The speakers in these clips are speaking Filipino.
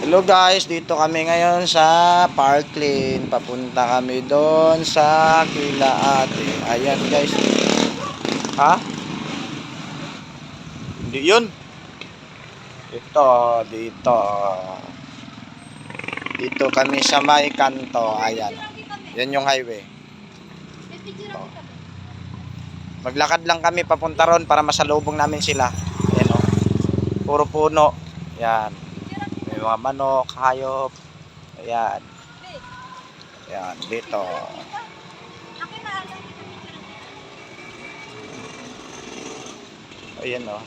Hello guys, dito kami ngayon sa Parkland. Papunta kami doon sa Kila Ate. Ayan guys. Ha? Hindi yun. Dito. Dito kami sa may kanto. Ayan. Yan yung highway. Oh. Maglakad lang kami papunta ron para masalubong namin sila. Ayan o. Puro puno. Ayan. May mga manok, hayop. Ayan. Ayan, dito. Ayan o.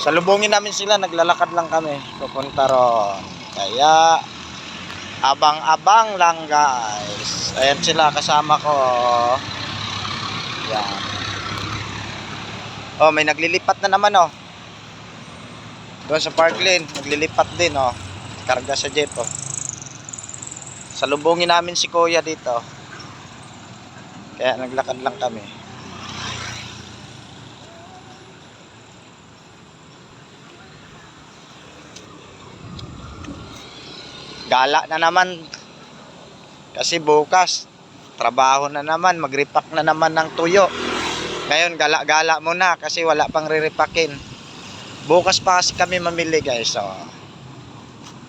Salubungin namin sila, naglalakad lang kami. Pupunta ron. Kaya, abang-abang lang guys. Ayan sila, kasama ko. Ayan. Oh, may naglilipat na naman oh. Doon sa Parkland, naglilipat din oh. Karga sa jeep oh. Salubungin namin si Kuya dito. Kaya naglakad lang kami. Gala na naman. Kasi bukas, trabaho na naman, magrepack na naman ng tuyo. Ngayon, gala-gala muna kasi wala pang re-repackin. Bukas pa kasi kami mamili guys. So,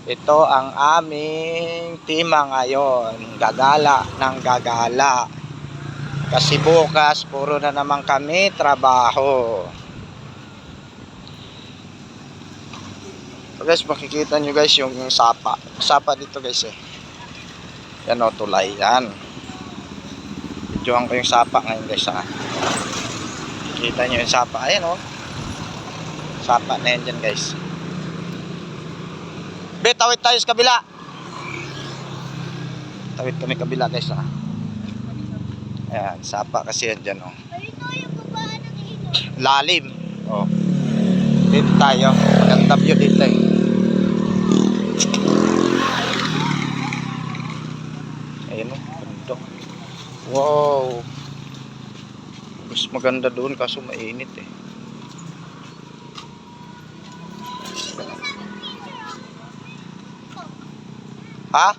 ito ang aming tema ngayon. Gagala ng gagala. Kasi bukas, puro na naman kami trabaho. So guys, makikita nyo guys yung sapa. Sapa dito guys eh. Yan o, tulay yan. Videoan ko yung sapa ngayon guys ha. Kita nyo yung sapa. Ayan o. Sapa na yan dyan guys. Be, tawid tayo sa kabila. Tawid kami kabila guys ha. Ayan, sapa kasi yan dyan o. Lalim. O. Dito tayo. Maganda view dito eh. Ayan o. Ganda. Wow. Mas maganda doon kaso mainit eh. Ha?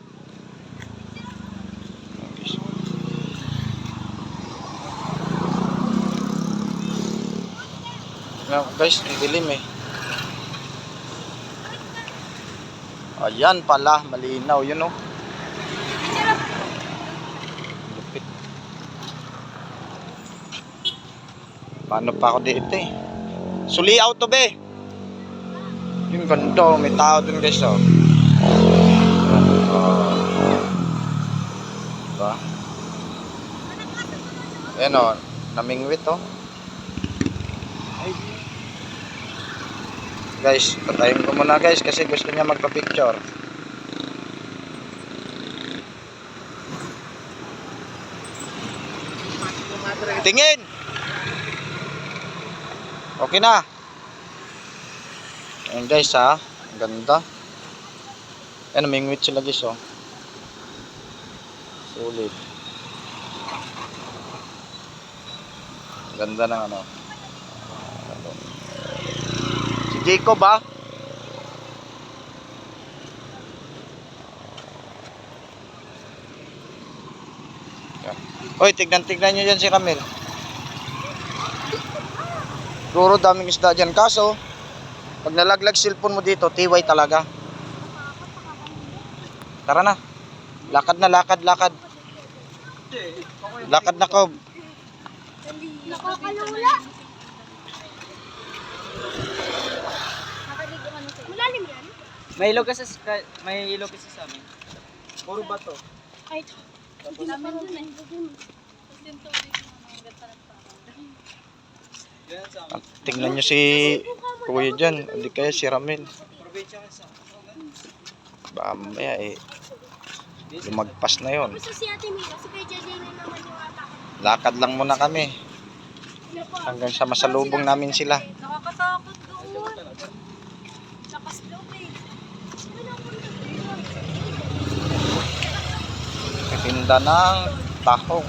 No, guys, ang dilim eh. Ayan pala, malinaw yun oh. Lupit. Paano pa ako dito eh? Suliaw to be. Yung ganda, may tao dun guys oh. Diba? Ayan o, namingwit o. Guys, patayin ko muna guys kasi gusto niya magpa-picture. Tingin! Okay na. Ayan guys ha, ang ganda. Ayan, namingwit sila guys o. Sulit. Ganda ng ano. Si Jacob ba? Oy, tignan-tignan nyo dyan si Camille. Puro daming isda dyan. Kaso, pag nalaglag cellphone mo dito, tiway talaga. Tara na. Lakad na, lakad. Lakad na ko. Nakakalula. Malalim yan? May ilog kasi sa amin. Puro bato. Ay, hindi naman dun eh. Tingnan nyo si Kuya dyan. Hindi kaya si Ramil. Probinsya kasi. Baka mamaya eh. Lumagpas na yon. Gusto si Ate Mira, si Kuya JJ na naman yung ata. Lakad lang muna kami. Hanggang sa masalubong namin sila. Nakakatakot doon. Lakas loob eh. Tinda ng tahong.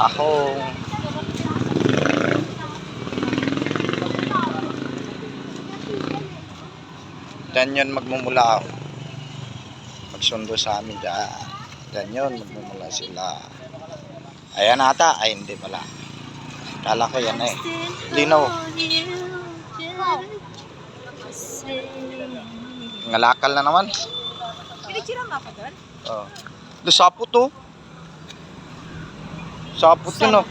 tahong. Diyan yun magmumula. Magsundo sa amin dyan. Diyan yun magmumula sila. Ayan ata. Ay hindi pala. Kala ko yan eh. Linaw. Ngalakal na naman. Pinitsira nga pa doon? Oh. Sapot to. Sapot yun oh.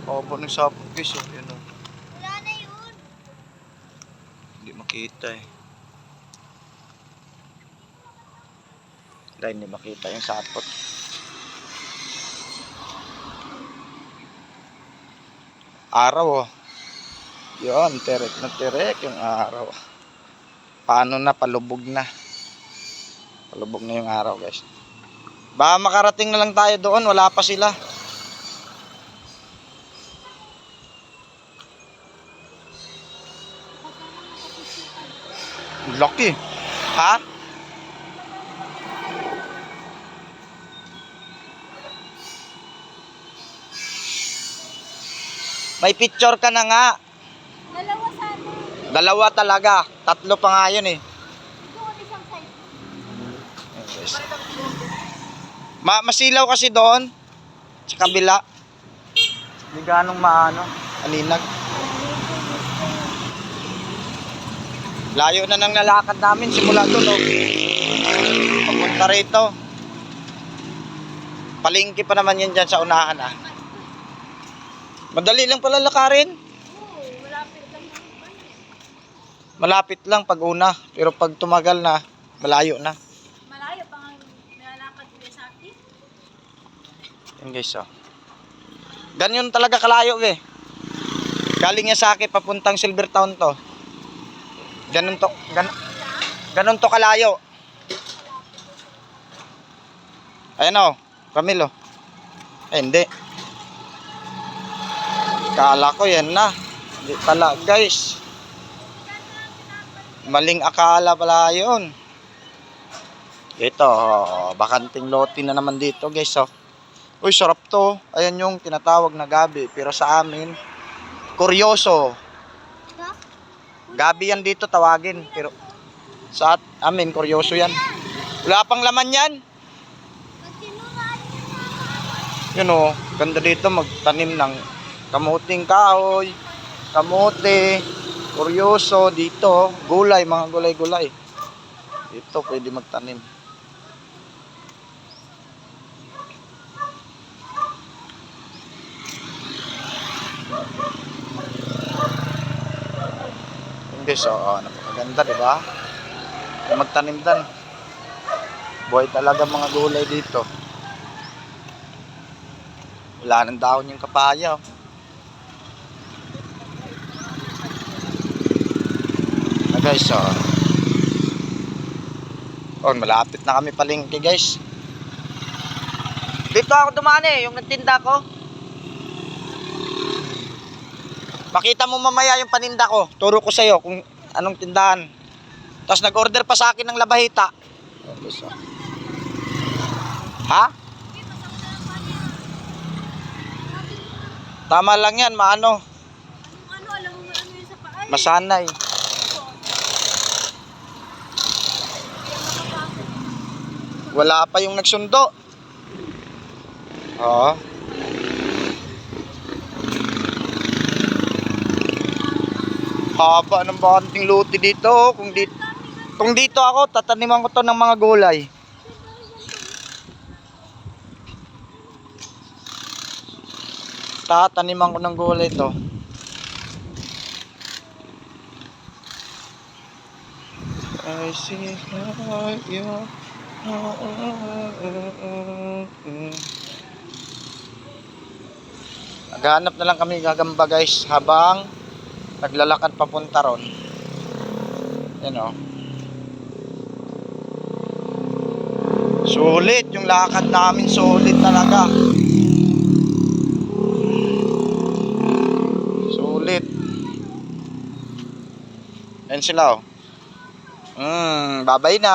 Obo ng sapot guys oh. Yan oh. Wala na yun. Hindi makita eh. Dahil hindi makita yung sapot. Araw oh. Yun, terek na terek yung araw. Paano na, palubog na. Palubog na yung araw guys. Baka makarating na lang tayo doon, wala pa sila. Lucky. Ha? May picture ka na nga. Dalawa sana. Dalawa talaga. Tatlo pa nga yun eh. Doon isang side. Masilaw kasi doon. Sa kabila. Hindi ganong maano. Aninag. Layo na nang nalakad namin. Simula doon oh. Papunta rito. Palengke pa naman yan dyan sa unahan ah. Madali lang pala lakarin. Oo, malapit lang naman. Malapit lang pag una. Pero pag tumagal na, malayo na. Malayo pa nga nilalakad ko sa akin. Yan guys oh. Ganyan talaga kalayo eh. Galing niya sa akin papuntang Silvertown to. Ganun to, ganun to kalayo. Ayan oh, Camilo. Eh hindi. Kala ko yan na. Hindi pala guys. Maling akala pala yun. Ito, bakanting lote na naman dito guys oh. Uy, sarap to. Ayan yung tinatawag na gabi. Pero sa amin, kuryoso. Gabi yan dito tawagin. Pero sa amin, kuryoso yan. Wala pang laman yan. Yun oh, ganda dito magtanim ng kamuting kahoy, kamote, kuryoso dito, gulay, mga gulay-gulay. Dito pwede magtanim. Hindi so, napakaganda, di ba? Magtanim dan. Buhay talaga mga gulay dito. Wala nang dahon yung kapaya. Guys, malapit na kami palengke guys. Dito ako dumaan eh, yung nagtinda ko. Makita mo mamaya yung paninda ko. Turo ko sa'yo kung anong tindahan. Tapos nag-order pa sa akin ng labahita. Ha? Tama lang yan, maano. Ano, alam mo ano yun sa paa? Masanay. Wala pa yung nagsundo. Oo. Haba ng bakanting lote dito. Kung dito ako, tataniman ko to ng mga gulay. Tataniman ko ng gulay to. I see you. Naghahanap na lang kami gagamba guys habang naglalakad papunta ron. Yan o. Sulit yung lakad namin, sulit talaga. Sulit. Yan sila o. Babay na.